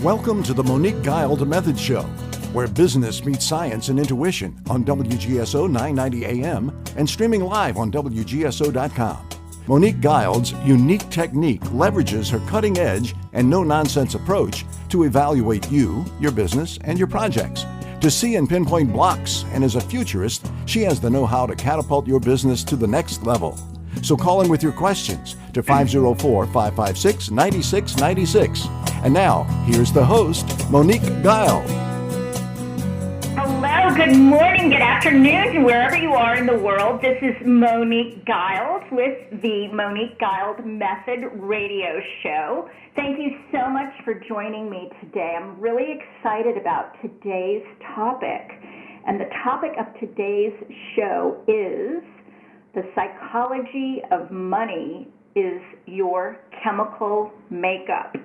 Welcome to the Monique Guiled Method Show, where business meets science and intuition on WGSO 990 AM and streaming live on WGSO.com. Monique Guild's unique technique leverages her cutting-edge and no-nonsense approach to evaluate you, your business, and your projects, to see and pinpoint blocks, and as a futurist, she has the know-how to catapult your business to the next level. So call in with your questions to 504-556-9696. And now, here's the host, Monique Guiled. Hello, good morning, good afternoon, wherever you are in the world. This is Monique Guiled with the Monique Guiled Method Radio Show. Thank you so much for joining me today. I'm really excited about today's topic. And the topic of today's show is the psychology of money is your chemical makeup.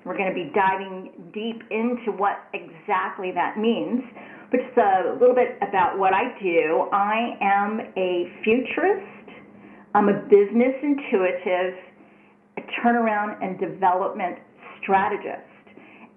We're going to be diving deep into what exactly that means, but just a little bit about what I do. I am a futurist. I'm a business intuitive, a turnaround and development strategist.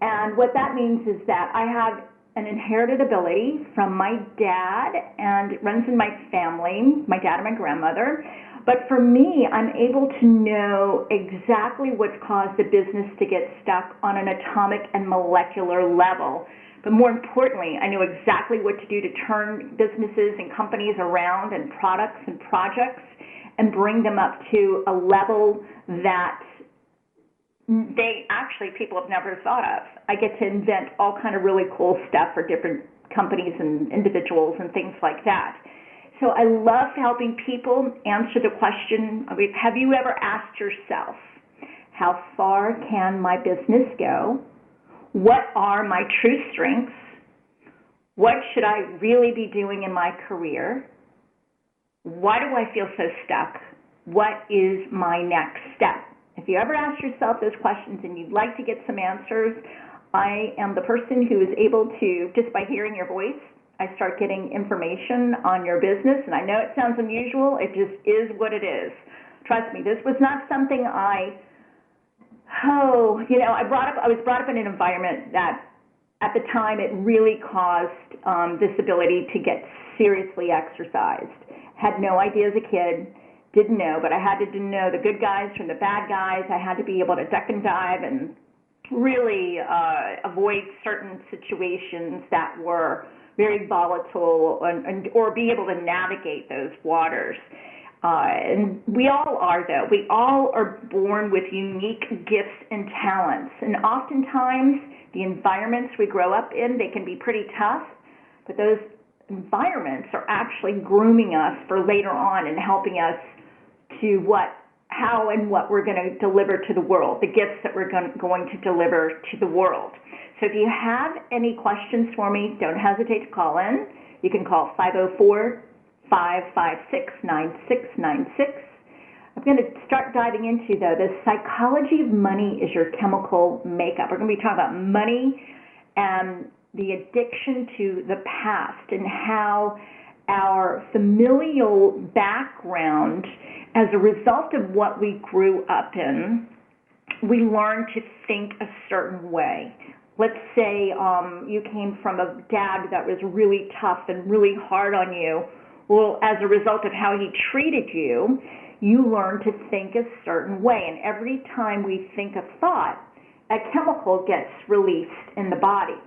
And what that means is that I have an inherited ability from my dad, and it runs in my family, my dad and my grandmother. But for me, I'm able to know exactly what's caused the business to get stuck on an atomic and molecular level. But more importantly, I know exactly what to do to turn businesses and companies around and products and projects and bring them up to a level that people have never thought of. I get to invent all kind of really cool stuff for different companies and individuals and things like that. So I love helping people answer the question, have you ever asked yourself, how far can my business go? What are my true strengths? What should I really be doing in my career? Why do I feel so stuck? What is my next step? If you ever ask yourself those questions and you'd like to get some answers, I am the person who is able to, just by hearing your voice, I start getting information on your business, and I know it sounds unusual. It just is what it is. Trust me, this was not something I was brought up in an environment that, at the time, it really caused this ability to get seriously exercised. Had no idea as a kid, didn't know, but I had to know the good guys from the bad guys. I had to be able to duck and dive and really avoid certain situations that were very volatile, or be able to navigate those waters. And we all are, though. We all are born with unique gifts and talents. And oftentimes, the environments we grow up in, they can be pretty tough, but those environments are actually grooming us for later on and helping us to how and what we're going to deliver to the world, the gifts that we're going to deliver to the world. So if you have any questions for me, don't hesitate to call in. You can call 504-556-9696. I'm going to start diving into, though, the psychology of money is your chemical makeup. We're going to be talking about money and the addiction to the past and how our familial background, as a result of what we grew up in, we learn to think a certain way. Let's say you came from a dad that was really tough and really hard on you. Well, as a result of how he treated you, you learn to think a certain way. And every time we think a thought, a chemical gets released in the body.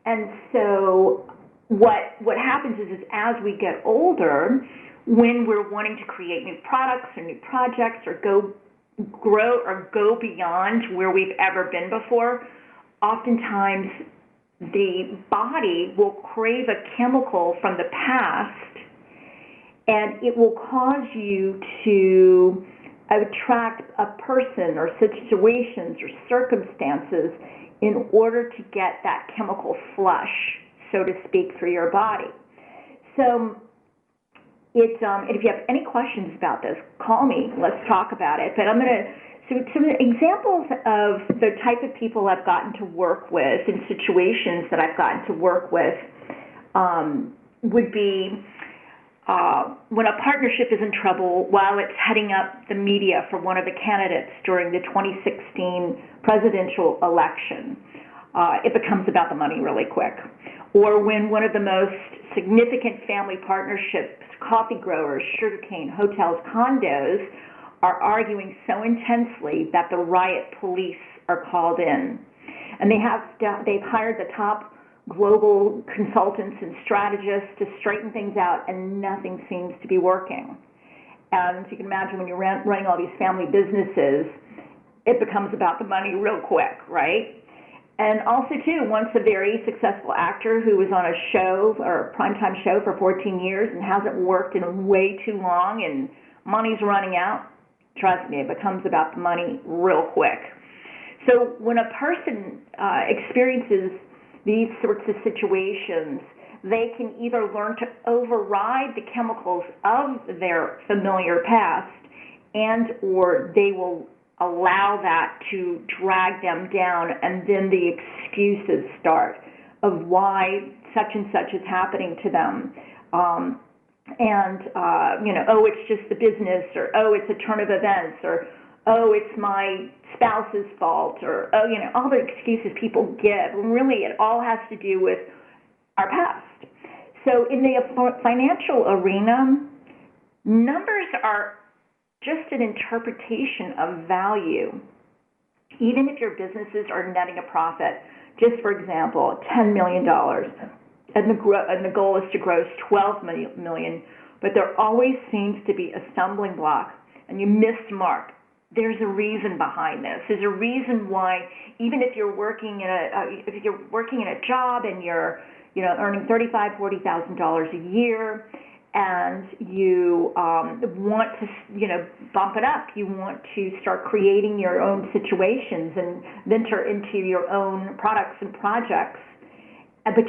And so what happens is as we get older, when we're wanting to create new products or new projects or grow or go beyond where we've ever been before, oftentimes the body will crave a chemical from the past, and it will cause you to attract a person or situations or circumstances in order to get that chemical flush, so to speak, through your body. So if you have any questions about this, call me. Let's talk about it. But some examples of the type of people I've gotten to work with and situations that I've gotten to work with would be when a partnership is in trouble while it's heading up the media for one of the candidates during the 2016 presidential election. it becomes about the money really quick. Or when one of the most significant family partnerships, coffee growers, sugarcane, hotels, condos, are arguing so intensely that the riot police are called in. And they've hired the top global consultants and strategists to straighten things out, and nothing seems to be working. And you can imagine when you're running all these family businesses, it becomes about the money real quick, right? And also, too, once a very successful actor who was on a show or a primetime show for 14 years and hasn't worked in way too long and money's running out, trust me, it becomes about the money real quick. So when a person experiences these sorts of situations, they can either learn to override the chemicals of their familiar past, and or they will allow that to drag them down, and then the excuses start of why such and such is happening to them. Oh, it's just the business, or oh, it's a turn of events, or oh, it's my spouse's fault, or oh, all the excuses people give. And really, it all has to do with our past. So in the financial arena, numbers are just an interpretation of value. Even if your businesses are netting a profit, just for example, $10 million, and the goal is to gross $12 million, but there always seems to be a stumbling block, and you missed the mark. There's a reason behind this. There's a reason why, even if you're working in a job and you're earning $35,000, $40,000 a year, and you want to bump it up. You want to start creating your own situations and venture into your own products and projects, but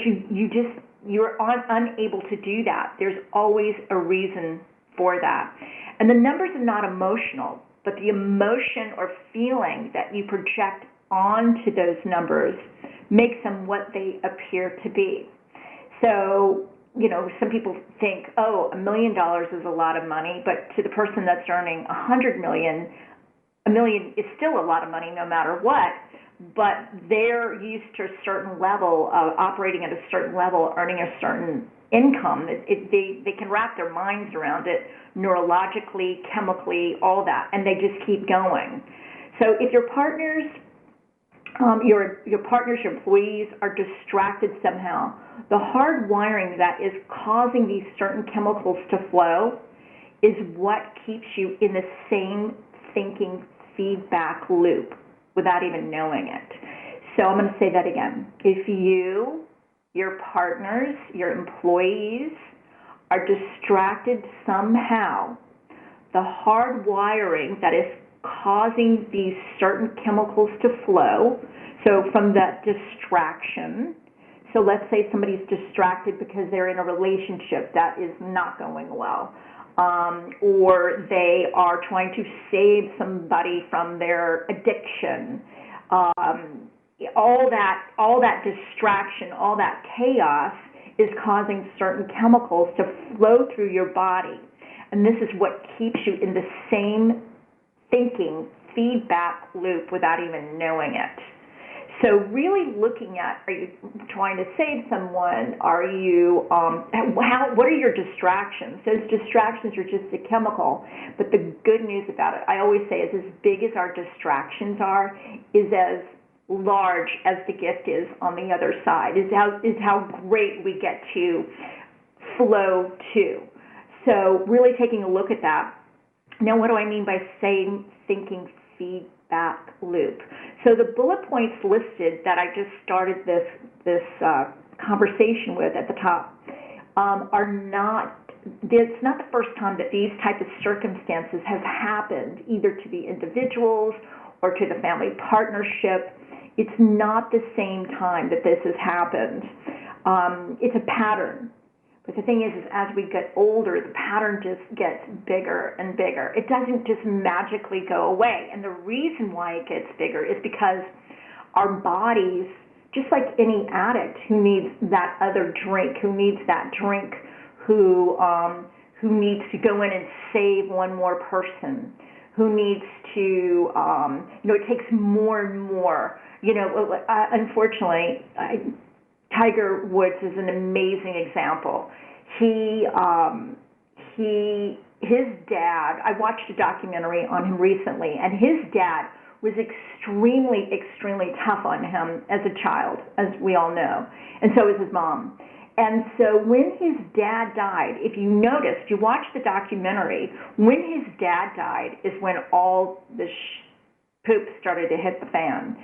you're unable to do that. There's always a reason for that. And the numbers are not emotional, but the emotion or feeling that you project onto those numbers makes them what they appear to be. So, some people think, oh, $1 million is a lot of money, but to the person that's earning $100 million, $1 million is still a lot of money no matter what, but they're used to a certain level of operating at a certain level, earning a certain income. They can wrap their minds around it neurologically, chemically, all that, and they just keep going. So if your partners, your employees are distracted somehow, the hard wiring that is causing these certain chemicals to flow is what keeps you in the same thinking feedback loop without even knowing it. So I'm going to say that again. If you, your partners, your employees are distracted somehow, the hard wiring that is causing these certain chemicals to flow, so from that distraction, so let's say somebody's distracted because they're in a relationship that is not going well, or they are trying to save somebody from their addiction. All that distraction, all that chaos is causing certain chemicals to flow through your body. And this is what keeps you in the same thinking feedback loop without even knowing it. So really looking at, are you trying to save someone? Are you, what are your distractions? Those distractions are just a chemical, but the good news about it, I always say, is as big as our distractions are, is as large as the gift is on the other side, is how great we get to flow to. So really taking a look at that. Now, what do I mean by saying thinking feedback loop? So the bullet points listed that I just started this conversation with at the top are not, it's not the first time that these type of circumstances have happened, either to the individuals or to the family partnership. It's not the same time that this has happened. It's a pattern. But the thing is as we get older, the pattern just gets bigger and bigger. It doesn't just magically go away. And the reason why it gets bigger is because our bodies, just like any addict who needs that other drink, who needs that drink, who needs to go in and save one more person, who needs to, it takes more and more Unfortunately, Tiger Woods is an amazing example. His dad, I watched a documentary on him recently, and his dad was extremely, extremely tough on him as a child, as we all know, and so was his mom. And so when his dad died, if you noticed, you watched the documentary, when his dad died is when all the poop started to hit the fan.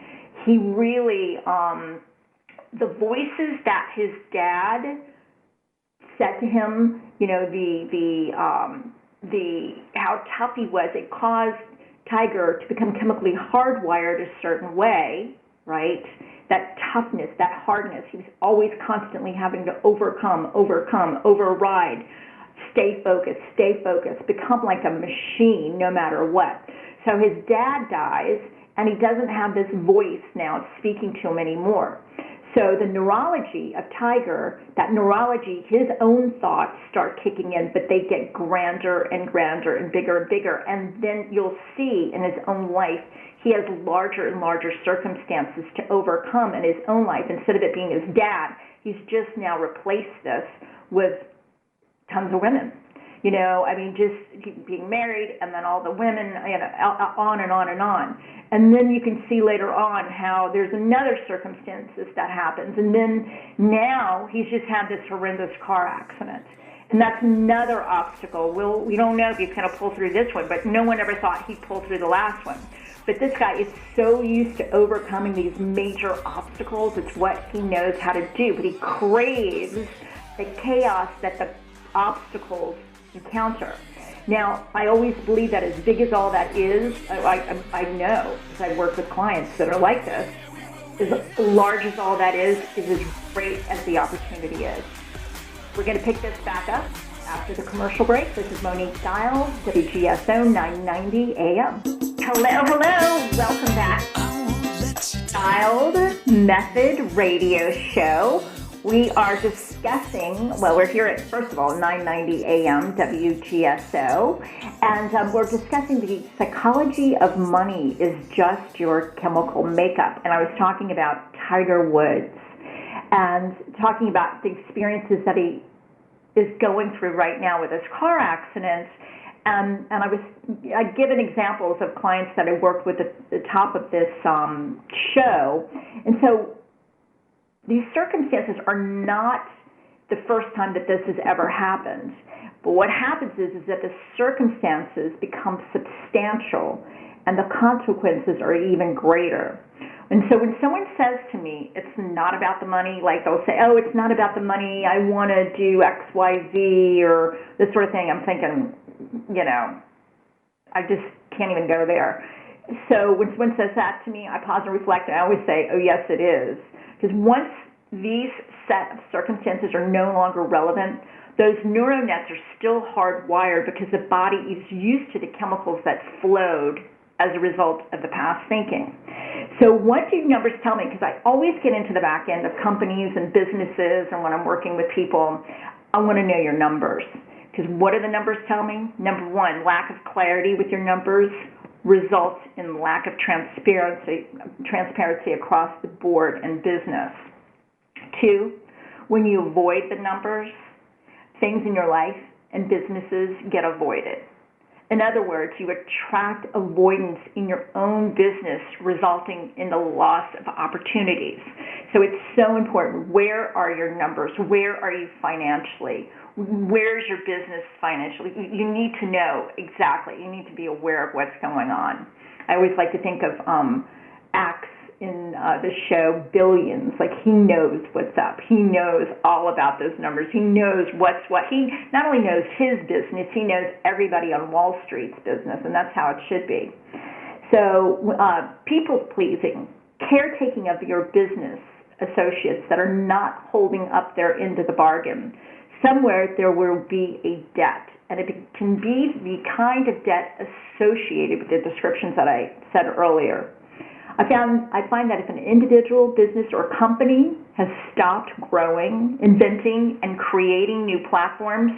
He really, the voices that his dad said to him, how tough he was, it caused Tiger to become chemically hardwired a certain way, right? That toughness, that hardness, he was always constantly having to overcome, override, stay focused, become like a machine no matter what. So his dad dies, and he doesn't have this voice now speaking to him anymore. So the neurology of Tiger, that neurology, his own thoughts start kicking in, but they get grander and grander and bigger. And then you'll see in his own life, he has larger and larger circumstances to overcome in his own life. Instead of it being his dad, he's just now replaced this with tons of women. Just being married and then all the women, on and on and on. And then you can see later on how there's another circumstances that happens. And then now he's just had this horrendous car accident. And that's another obstacle. We don't know if he's going to pull through this one, but no one ever thought he'd pull through the last one. But this guy is so used to overcoming these major obstacles. It's what he knows how to do. But he craves the chaos that the obstacles encounter. Now, I always believe that as big as all that is, I know, because I work with clients that are like this, as large as all that is as great as the opportunity is. We're going to pick this back up after the commercial break. This is Monique Giles, WGSO 990 AM. Hello, welcome back. Child Method Radio Show. We are discussing, we're here at, first of all, 990 AM WGSO, and we're discussing the psychology of money is just your chemical makeup. And I was talking about Tiger Woods and talking about the experiences that he is going through right now with his car accident. And I've given examples of clients that I worked with at the top of this show. And so these circumstances are not the first time that this has ever happened. But what happens is that the circumstances become substantial and the consequences are even greater. And so when someone says to me, it's not about the money, like they'll say, oh, it's not about the money, I want to do X, Y, Z, or this sort of thing, I'm thinking, I just can't even go there. So when someone says that to me, I pause and reflect, and I always say, oh, yes, it is. Because once these set of circumstances are no longer relevant, those neural nets are still hardwired because the body is used to the chemicals that flowed as a result of the past thinking. So what do numbers tell me? Because I always get into the back end of companies and businesses, and when I'm working with people, I want to know your numbers. Because what do the numbers tell me? Number one, lack of clarity with your numbers results in lack of transparency across the board in business. Two, when you avoid the numbers, things in your life and businesses get avoided. In other words, you attract avoidance in your own business, resulting in the loss of opportunities. So it's so important. Where are your numbers? Where are you financially? Where's your business financially? You need to know exactly. You need to be aware of what's going on. I always like to think of Axe in the show Billions. Like, he knows what's up. He knows all about those numbers. He knows what's what. He not only knows his business, he knows everybody on Wall Street's business, and that's how it should be. So people-pleasing, caretaking of your business associates that are not holding up their end of the bargain. Somewhere there will be a debt, and it can be the kind of debt associated with the descriptions that I said earlier. I find that if an individual, business, or company has stopped growing, inventing, and creating new platforms,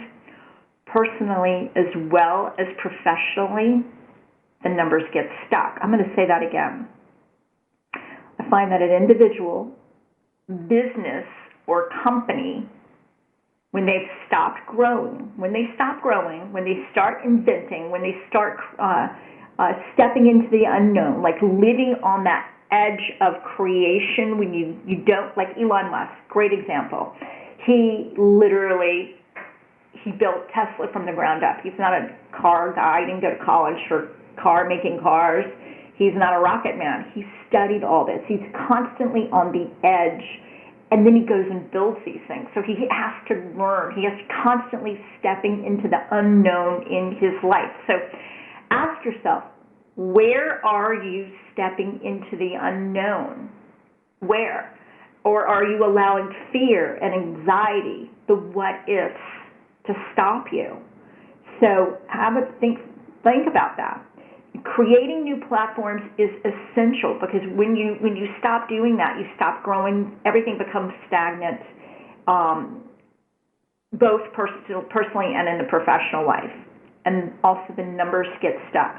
personally as well as professionally, the numbers get stuck. I'm going to say that again. I find that an individual, business, or company, when they've stopped growing, when they start inventing, when they start stepping into the unknown, like living on that edge of creation, when you don't, like Elon Musk, great example. He built Tesla from the ground up. He's not a car guy. He didn't go to college for making cars. He's not a rocket man. He studied all this. He's constantly on the edge, and then he goes and builds these things. So he has to learn. He has to constantly stepping into the unknown in his life. So ask yourself, where are you stepping into the unknown? Where? Or are you allowing fear and anxiety, the what ifs, to stop you? So have a think about that. Creating new platforms is essential, because when you stop doing that, you stop growing, everything becomes stagnant, both personally and in the professional life. And also the numbers get stuck.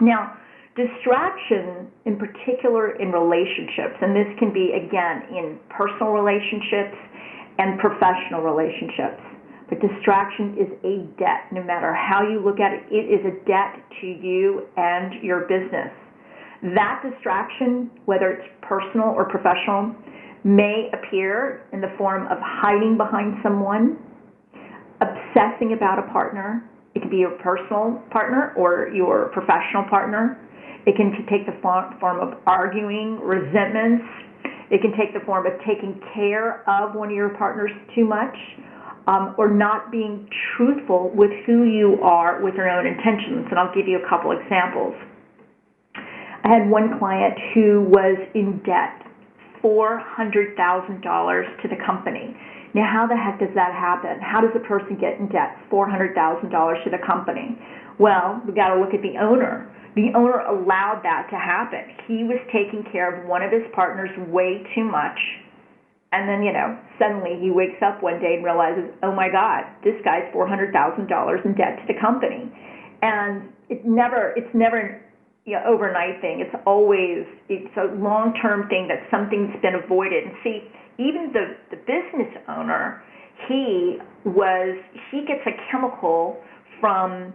Now, distraction, in particular in relationships, and this can be, again, in personal relationships and professional relationships, but distraction is a debt. No matter how you look at it, it is a debt to you and your business. That distraction, whether it's personal or professional, may appear in the form of hiding behind someone, obsessing about a partner. It can be your personal partner or your professional partner. It can take the form of arguing, resentments. It can take the form of taking care of one of your partners too much, or not being truthful with who you are with your own intentions. And I'll give you a couple examples. I had one client who was in debt, $400,000 to the company. Now, how the heck does that happen? How does a person get in debt, $400,000 to the company? Well, we got to look at the owner. The owner allowed that to happen. He was taking care of one of his partners way too much. And then, suddenly he wakes up one day and realizes, oh my God, this guy's $400,000 in debt to the company. And it's never overnight thing. It's a long-term thing that something's been avoided. And see, even the business owner, he gets a chemical from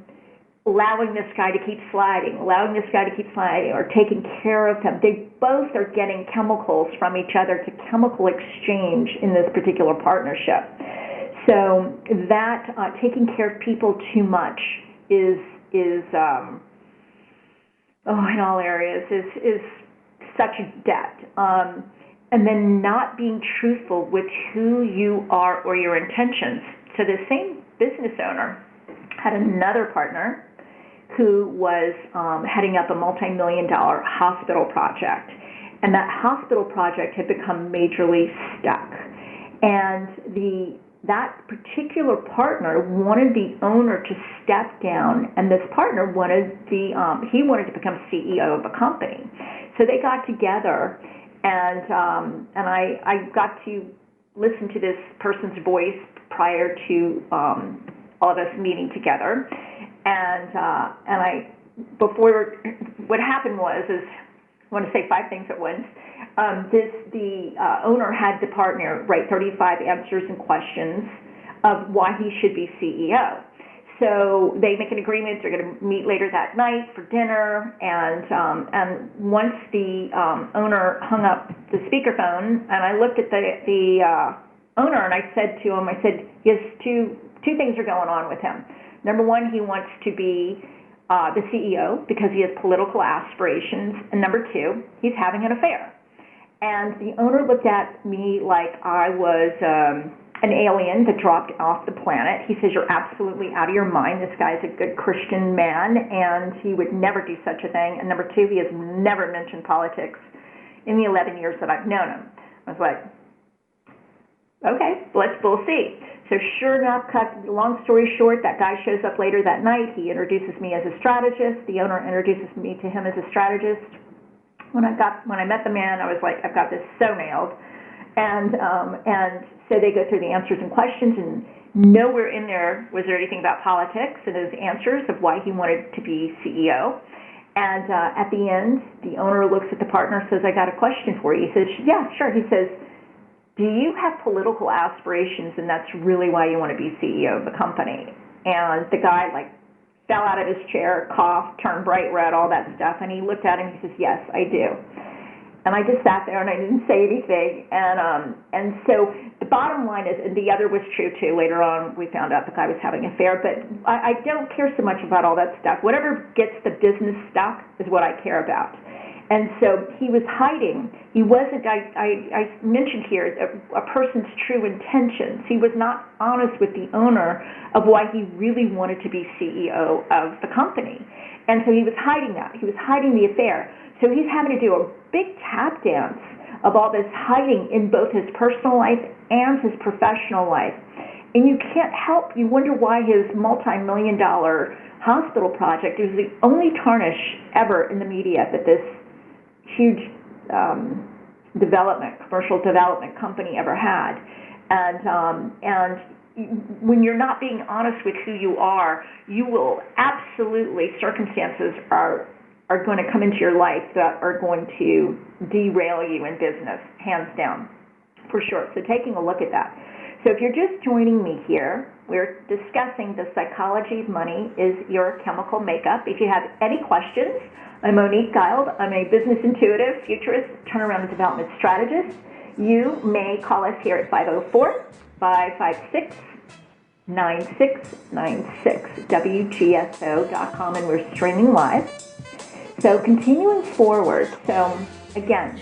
allowing this guy to keep sliding, or taking care of him. They both are getting chemicals from each other. It's a chemical exchange in this particular partnership. So that taking care of people too much is in all areas is such a debt. And then not being truthful with who you are or your intentions. So the same business owner had another partner who was heading up a multi-million-dollar hospital project. And that hospital project had become majorly stuck. And that particular partner wanted the owner to step down, and this partner wanted he wanted to become CEO of a company. So they got together, and I got to listen to this person's voice prior to all of us meeting together. What happened was, I want to say 5 things at once. The owner had the partner write 35 answers and questions of why he should be CEO. So they make an agreement. They're going to meet later that night for dinner. And once the owner hung up the speakerphone, and I looked at the owner, and I said to him, he has two things are going on with him. Number one, he wants to be the CEO because he has political aspirations. And number two, he's having an affair. And the owner looked at me like I was an alien that dropped off the planet. He says, you're absolutely out of your mind. This guy's a good Christian man, and he would never do such a thing. And number two, he has never mentioned politics in the 11 years that I've known him. I was like, okay, we'll see. So sure enough, cut long story short, that guy shows up later that night. He introduces me as a strategist. The owner introduces me to him as a strategist. When I met the man, I was like, I've got this so nailed. And so they go through the answers and questions, and nowhere in there was there anything about politics in his answers of why he wanted to be CEO. And at the end, the owner looks at the partner and says, I got a question for you. He says, yeah, sure. He says, do you have political aspirations, and that's really why you want to be CEO of the company? And the guy, fell out of his chair, coughed, turned bright red, all that stuff. And he looked at him and he says, yes, I do. And I just sat there and I didn't say anything. And so the bottom line is, and the other was true too. Later on, we found out the guy was having an affair. But I don't care so much about all that stuff. Whatever gets the business stuck is what I care about. And so he was hiding. He wasn't, I mentioned here, a person's true intentions. He was not honest with the owner of why he really wanted to be CEO of the company. And so he was hiding that. He was hiding the affair. So he's having to do a big tap dance of all this hiding in both his personal life and his professional life. And you can't help, you wonder why his multi-million-dollar hospital project is the only tarnish ever in the media that this huge commercial development company ever had. And when you're not being honest with who you are, you will absolutely, circumstances are going to come into your life that are going to derail you in business, hands down, for sure. So taking a look at that. So if you're just joining me here, we're discussing the psychology of money is your chemical makeup. If you have any questions, I'm Monique Guild. I'm a business intuitive, futurist, turnaround and development strategist. You may call us here at 504-556-9696, WGSO.com, and we're streaming live. So continuing forward, so again,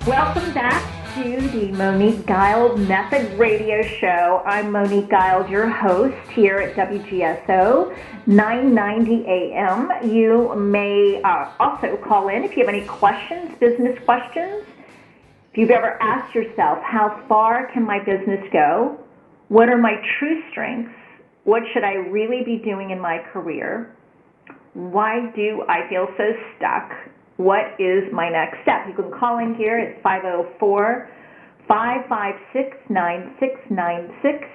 welcome back to the Monique Guild Method Radio Show. I'm Monique Guild, your host here at WGSO 990 AM. You may also call in if you have any questions, business questions. If you've ever asked yourself, how far can my business go? What are my true strengths? What should I really be doing in my career? Why do I feel so stuck? What is my next step? You can call in here at 504-556-9696.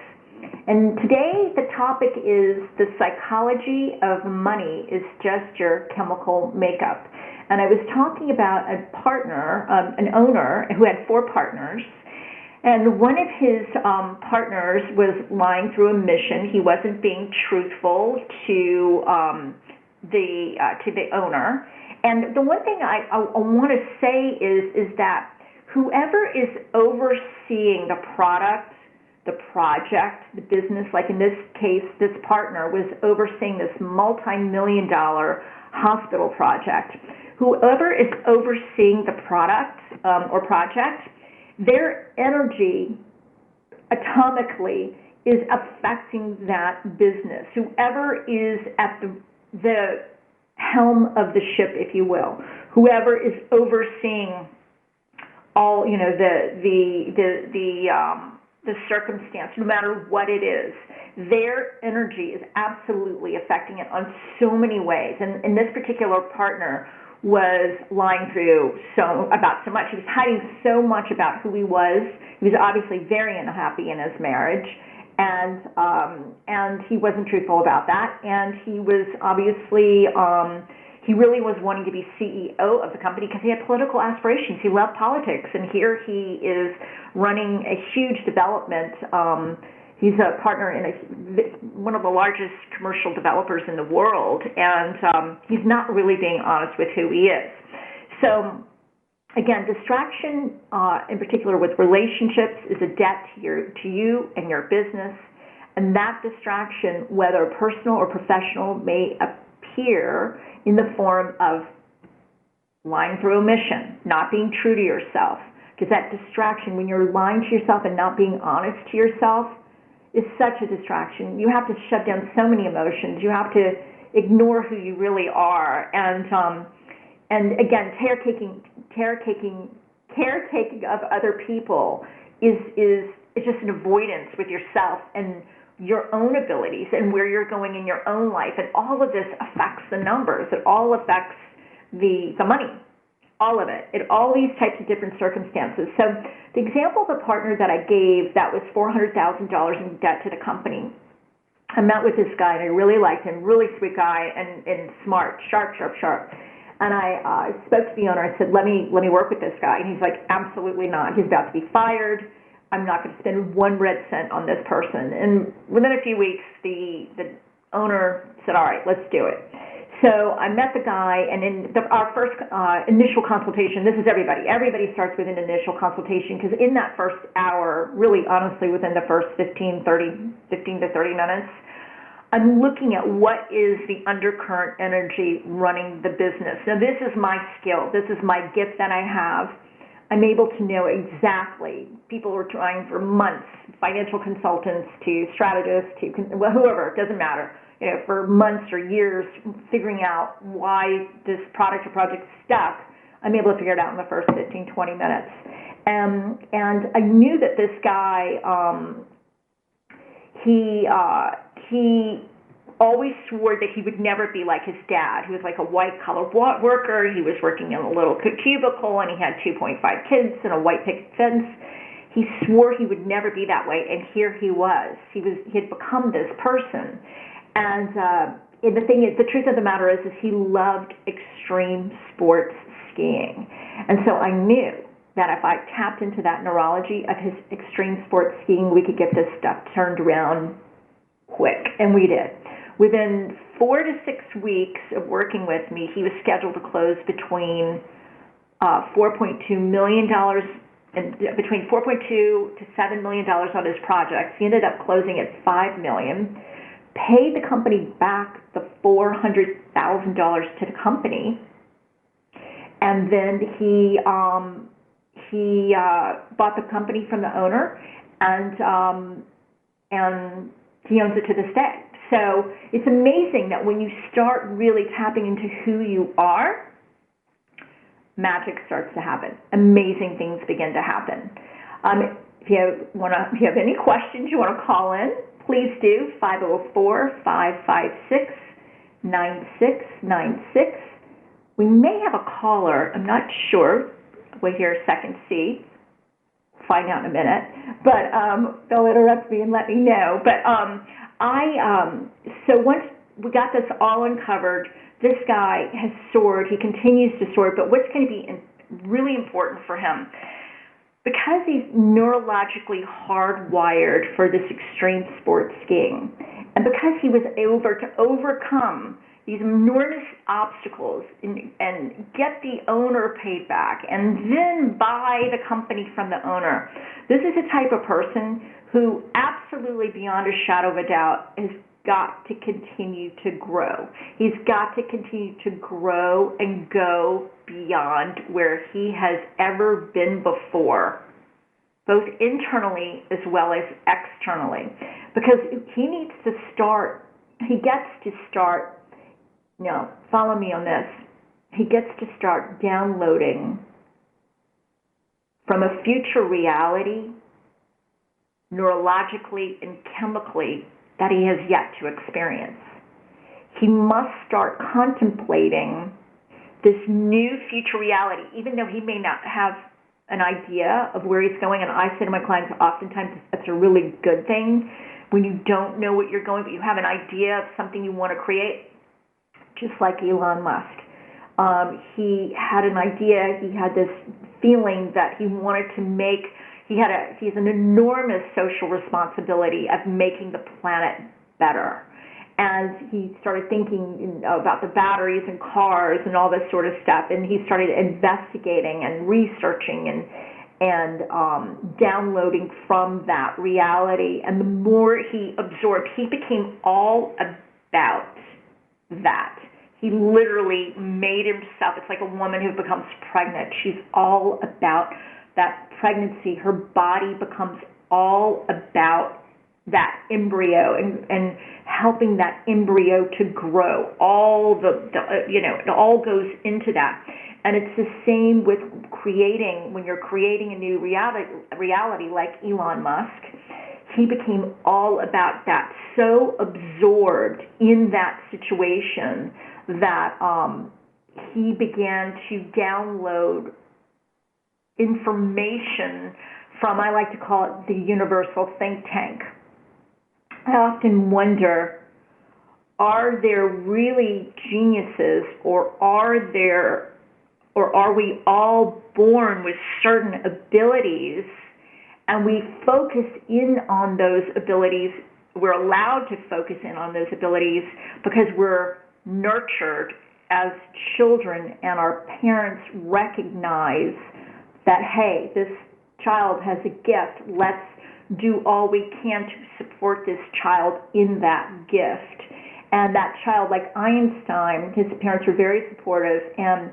And today the topic is the psychology of money is just your chemical makeup. And I was talking about a partner, an owner who had 4 partners. And one of his partners was lying through a mission. He wasn't being truthful to the owner. And the one thing I want to say is that whoever is overseeing the product, the project, the business, like in this case, this partner was overseeing this multi-million-dollar hospital project. Whoever is overseeing the product or project, their energy atomically is affecting that business. Whoever is at the helm of the ship, if you will, whoever is overseeing all, the circumstance, no matter what it is, their energy is absolutely affecting it on so many ways. And this particular partner was lying through so much. He was hiding so much about who he was. He was obviously very unhappy in his marriage. And he wasn't truthful about that. And he was obviously, he really was wanting to be CEO of the company because he had political aspirations. He loved politics. And here he is running a huge development. He's a partner in one of the largest commercial developers in the world. And he's not really being honest with who he is. So, again, distraction, in particular with relationships, is a debt to you and your business. And that distraction, whether personal or professional, may appear in the form of lying through a mission, not being true to yourself. Because that distraction, when you're lying to yourself and not being honest to yourself, is such a distraction. You have to shut down so many emotions. You have to ignore who you really are. And again, caretaking of other people is just an avoidance with yourself and your own abilities and where you're going in your own life. And all of this affects the numbers. It all affects the money, all of it. All these types of different circumstances. So the example of the partner that I gave that was $400,000 in debt to the company, I met with this guy, and I really liked him, really sweet guy, and smart, sharp. And I spoke to the owner. I said, let me work with this guy. And he's like, absolutely not. He's about to be fired. I'm not going to spend one red cent on this person. And within a few weeks, the owner said, all right, let's do it. So I met the guy, and in our first initial consultation, this is everybody. Everybody starts with an initial consultation, because in that first hour, really honestly within the first 15 to 30 minutes, I'm looking at what is the undercurrent energy running the business. Now, this is my skill. This is my gift that I have. I'm able to know exactly. People were trying for months, financial consultants to strategists to whoever, it doesn't matter, for months or years, figuring out why this product or project is stuck. I'm able to figure it out in the first 15, 20 minutes. And I knew that this guy, he always swore that he would never be like his dad, who was like a white-collar worker. He was working in a little cubicle, and he had 2.5 kids and a white picket fence. He swore he would never be that way, and here he was. He had become this person. And the thing is, the truth of the matter is he loved extreme sports skiing. And so I knew that if I tapped into that neurology of his extreme sports skiing, we could get this stuff turned around quick, and we did. Within 4 to 6 weeks of working with me, he was scheduled to close between $4.2 million and between $4.2 to $7 million on his projects. He ended up closing at $5 million, paid the company back the $400,000 to the company, and then he bought the company from the owner, and he owns it to this day. So it's amazing that when you start really tapping into who you are, magic starts to happen. Amazing things begin to happen. If you have any questions you want to call in, please do. 504-556-9696. We may have a caller. I'm not sure. We'll hear second C. Find out in a minute. But they'll interrupt me and let me know. But so once we got this all uncovered, this guy has soared. He continues to soar. But what's going to be really important for him, because he's neurologically hardwired for this extreme sports skiing, and because he was able to overcome these enormous obstacles and get the owner paid back and then buy the company from the owner, this is a type of person who absolutely, beyond a shadow of a doubt, has got to continue to grow. He's got to continue to grow and go beyond where he has ever been before, both internally as well as externally, because he needs to start, he gets to start, follow me on this, he gets to start downloading from a future reality, neurologically and chemically, that he has yet to experience. He must start contemplating this new future reality, even though he may not have an idea of where he's going. And I say to my clients, oftentimes it's a really good thing when you don't know what you're going, but you have an idea of something you want to create, just like Elon Musk. He had an idea, he had this feeling that he wanted to make, he has an enormous social responsibility of making the planet better. And he started thinking about the batteries and cars and all this sort of stuff, and he started investigating and researching and downloading from that reality. And the more he absorbed, he became all about that. He literally made himself, it's like a woman who becomes pregnant. She's all about that pregnancy. Her body becomes all about that embryo and helping that embryo to grow. It all goes into that. And it's the same with creating, when you're creating a new reality like Elon Musk. He became all about that, so absorbed in that situation that he began to download information from, I like to call it the universal think tank. I often wonder, are there really geniuses, or are we all born with certain abilities, and we focus in on those abilities? We're allowed to focus in on those abilities because we're nurtured as children, and our parents recognize that, hey, this child has a gift. Let's do all we can to support this child in that gift. And that child, like Einstein, his parents were very supportive, and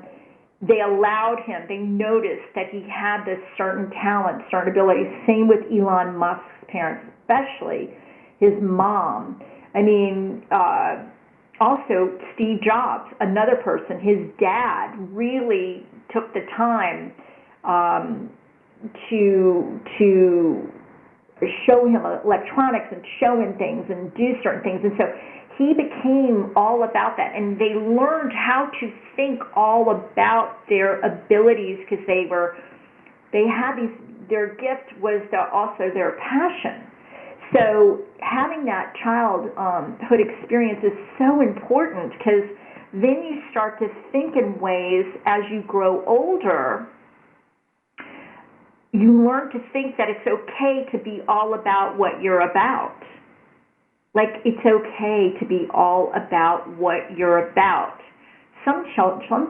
they allowed him, they noticed that he had this certain talent, certain ability. Same with Elon Musk's parents, especially his mom. I mean, also Steve Jobs, another person, his dad really took the time to show him electronics and show him things and do certain things. And so he became all about that. And they learned how to think all about their abilities because they had these, their gift was also their passion. So having that childhood experience is so important because then you start to think in ways as you grow older. You learn to think that it's okay to be all about what you're about. Like, it's okay to be all about what you're about. Some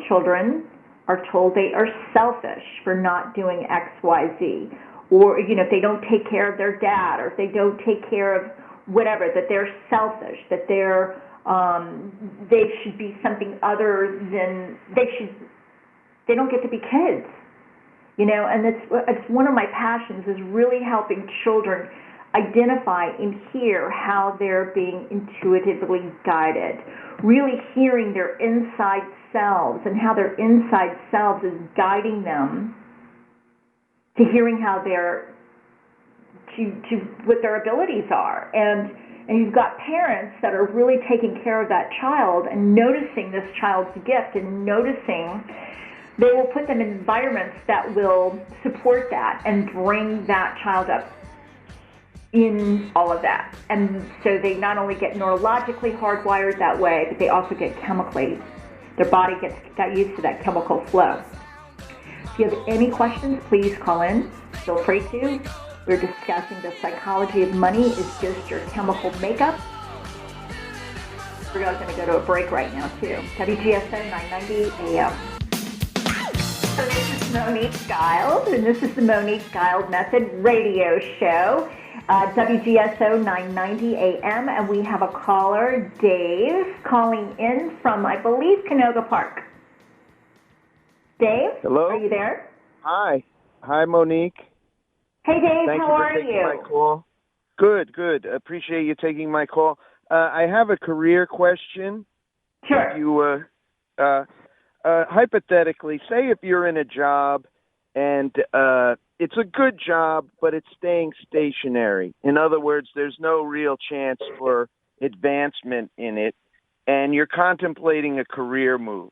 children are told they are selfish for not doing X, Y, Z. Or, if they don't take care of their dad, or if they don't take care of whatever, that they're selfish, that they should be something other than, they don't get to be kids. And it's one of my passions is really helping children identify and hear how they're being intuitively guided, really hearing their inside selves and how their inside selves is guiding them to hearing how to what their abilities are. And you've got parents that are really taking care of that child and noticing this child's gift and noticing. They will put them in environments that will support that and bring that child up in all of that. And so they not only get neurologically hardwired that way, but they also get chemically, their body got used to that chemical flow. If you have any questions, please call in. Feel free to. We're discussing the psychology of money is just your chemical makeup. We're going to go to a break right now, too. WGSO 990 AM. So this is Monique Giles, and this is the Monique Giles Method radio show, WGSO 990 AM, and we have a caller, Dave, calling in from, I believe, Canoga Park. Dave? Hello? Are you there? Hi. Hi, Monique. Hey, Dave, Thank how you for are taking you? my call. Good. Appreciate you taking my call. I have a career question. Sure. You, hypothetically, say if you're in a job and it's a good job, but it's staying stationary. In other words, there's no real chance for advancement in it, and you're contemplating a career move.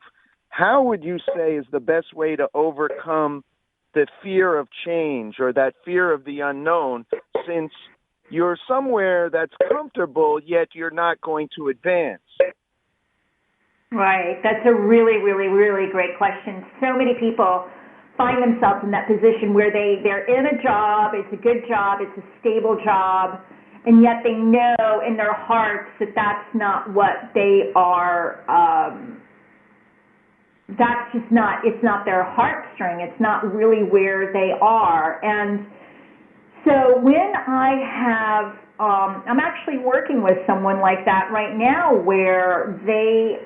How would you say is the best way to overcome the fear of change or that fear of the unknown, since you're somewhere that's comfortable, yet you're not going to advance? Right. That's a really, really, really great question. So many people find themselves in that position where they're in a job, it's a good job, it's a stable job, and yet they know in their hearts that that's not what they are, that's just not, it's not their heartstring, it's not really where they are. And so when I have, I'm actually working with someone like that right now where they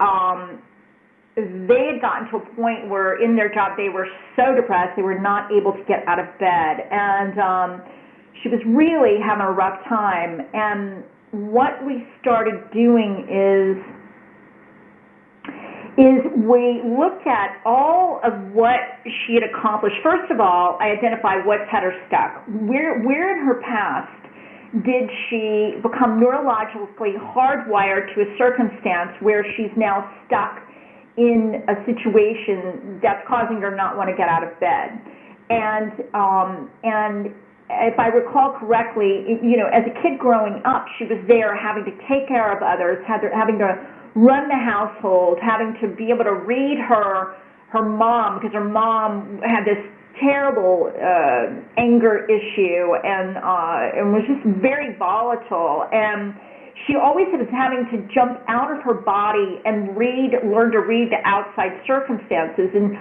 had gotten to a point where in their job they were so depressed they were not able to get out of bed, and she was really having a rough time. And what we started doing is we looked at all of what she had accomplished. First of all, I identified what's had her stuck. Where in her past did she become neurologically hardwired to a circumstance where she's now stuck in a situation that's causing her not want to get out of bed? And if I recall correctly, as a kid growing up, she was there having to take care of others, having to run the household, having to be able to read her mom, because her mom had this terrible anger issue and was just very volatile, and she always was having to jump out of her body and learn to read the outside circumstances. And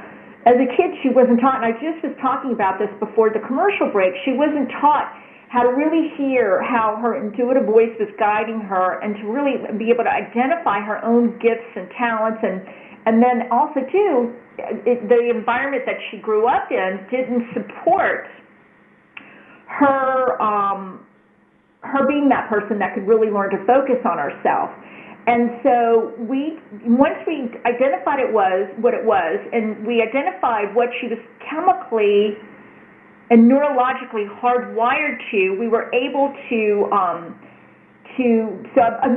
as a kid, she wasn't taught, and I just was talking about this before the commercial break, she wasn't taught how to really hear how her intuitive voice was guiding her and to really be able to identify her own gifts and talents. And then also, too, the environment that she grew up in didn't support her being that person that could really learn to focus on herself. And so once we identified what it was, and we identified what she was chemically and neurologically hardwired to, we were able to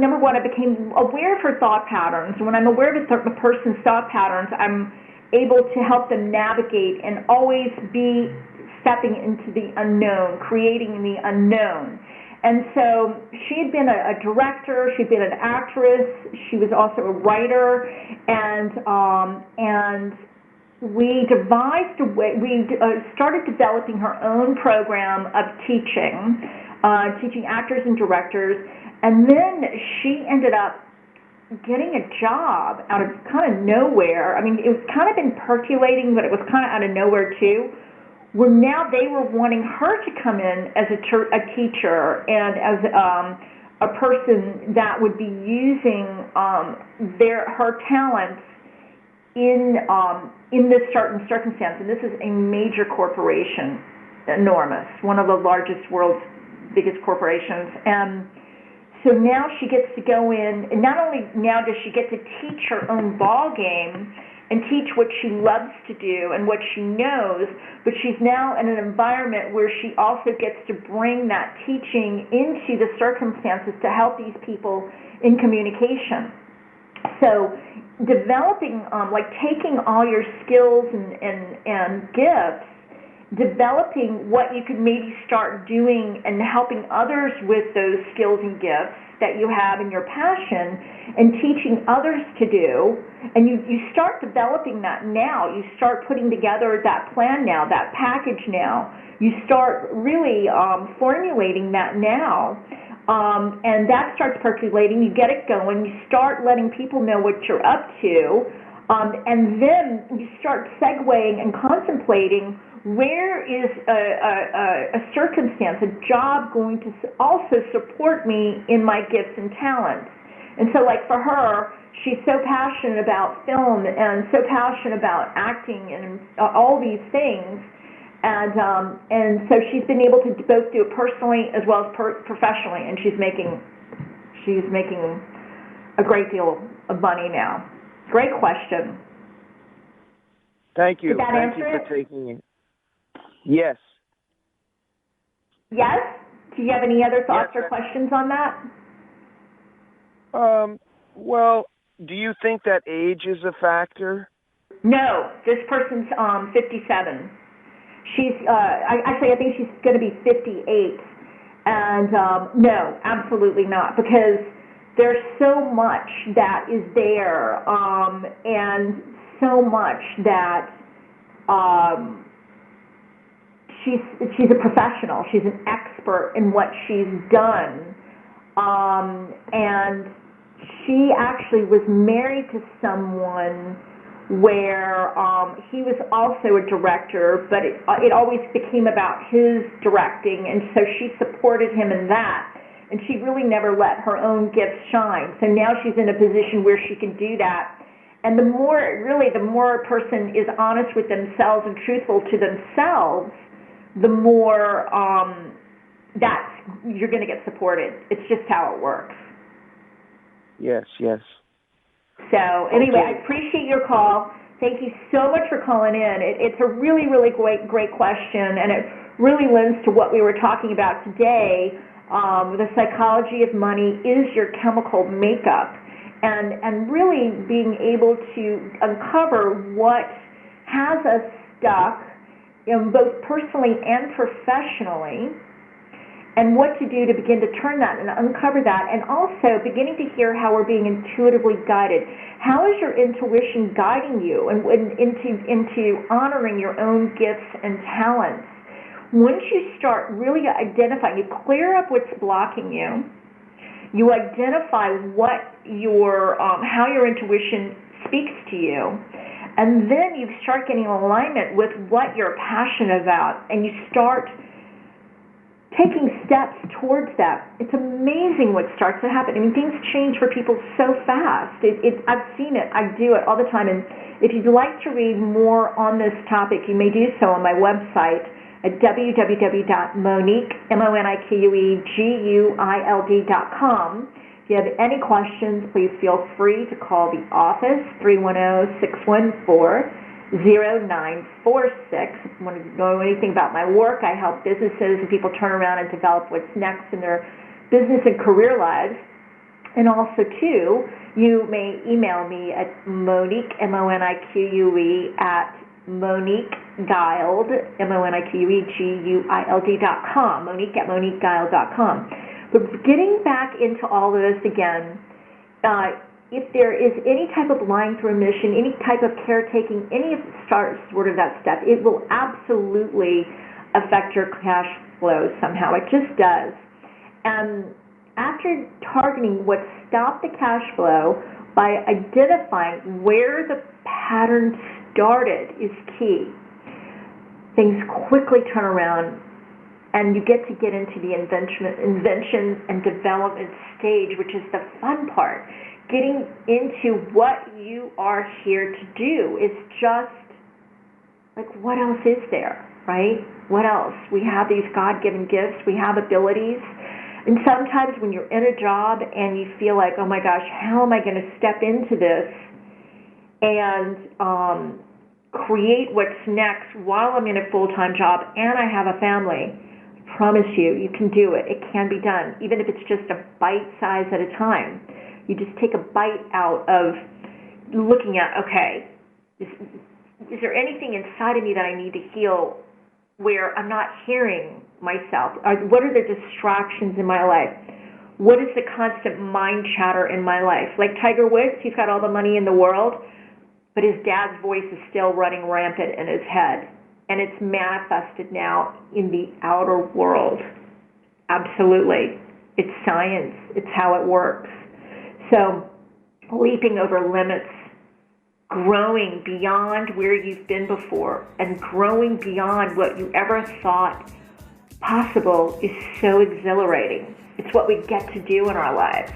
number one, I became aware of her thought patterns. When I'm aware of a person's thought patterns, I'm able to help them navigate and always be stepping into the unknown, creating the unknown. And so she had been a director, she'd been an actress, she was also a writer, and we devised a way, we started developing her own program of teaching actors and directors, and then she ended up getting a job out of kind of nowhere. I mean, it was kind of been percolating, but it was kind of out of nowhere too, where now they were wanting her to come in as a teacher and as a person that would be using her talents in this certain circumstance. And this is a major corporation, enormous, one of the largest, world's biggest corporations. And so now she gets to go in, and not only now does she get to teach her own ball game and teach what she loves to do and what she knows, but she's now in an environment where she also gets to bring that teaching into the circumstances to help these people in communication. So developing, taking all your skills and gifts, developing what you could maybe start doing and helping others with those skills and gifts that you have in your passion and teaching others to do, and you start developing that now. You start putting together that plan now, that package now. You start really formulating that now, and that starts percolating. You get it going. You start letting people know what you're up to, and then you start segueing and contemplating, where is a circumstance, a job going to also support me in my gifts and talents? And so, like for her, she's so passionate about film and so passionate about acting and all these things, and so she's been able to both do it personally as well as professionally, and she's making a great deal of money now. Great question. Thank you. Did that Thank you answer for taking it. Yes. Yes? Do you have any other thoughts Yes, or questions on that? Well, do you think that age is a factor? No, this person's 57. She's I think she's going to be 58, and no, absolutely not, because there's so much that is there, and so much that she's a professional. She's an expert in what she's done, and she actually was married to someone where he was also a director, but it always became about his directing, and so she supported him in that, and she really never let her own gifts shine. So now she's in a position where she can do that. And the more a person is honest with themselves and truthful to themselves, the more that you're going to get supported. It's just how it works. Yes, yes. So anyway, I appreciate your call. Thank you so much for calling in. It's a really, really great question, and it really lends to what we were talking about today. The psychology of money is your chemical makeup, and really being able to uncover what has us stuck both personally and professionally, and what to do to begin to turn that and uncover that, and also beginning to hear how we're being intuitively guided. How is your intuition guiding you and into honoring your own gifts and talents? Once you start really identifying, you clear up what's blocking you, you identify what how your intuition speaks to you, and then you start getting alignment with what you're passionate about, and you start taking steps towards that. It's amazing what starts to happen. I mean, things change for people so fast. I've seen it. I do it all the time. And if you'd like to read more on this topic, you may do so on my website at www.monique, MoniqueGuild.com. If you have any questions, please feel free to call the office, 310-614-0946. If you want to know anything about my work, I help businesses and people turn around and develop what's next in their business and career lives. And also, too, you may email me at Monique, MoniQue, at MoniqueGuild, MoniqueGuild.com, Monique at MoniqueGuild.com. But getting back into all of this again, if there is any type of line through mission, any type of caretaking, any of sort of that stuff, it will absolutely affect your cash flow somehow. It just does. And after targeting what stopped the cash flow by identifying where the pattern started is key. Things quickly turn around, and you get into the invention and development stage, which is the fun part. Getting into what you are here to do is just like, what else is there, right? What else? We have these God-given gifts. We have abilities. And sometimes when you're in a job and you feel like, oh my gosh, how am I going to step into this and create what's next while I'm in a full-time job and I have a family? I promise you can do it. It can be done, even if it's just a bite size at a time. You just take a bite out of looking at, okay, is there anything inside of me that I need to heal where I'm not hearing myself? What are the distractions in my life? What is the constant mind chatter in my life? Like Tiger Woods, he's got all the money in the world, but his dad's voice is still running rampant in his head. And it's manifested now in the outer world. Absolutely. It's science. It's how it works. So leaping over limits, growing beyond where you've been before, and growing beyond what you ever thought possible is so exhilarating. It's what we get to do in our lives.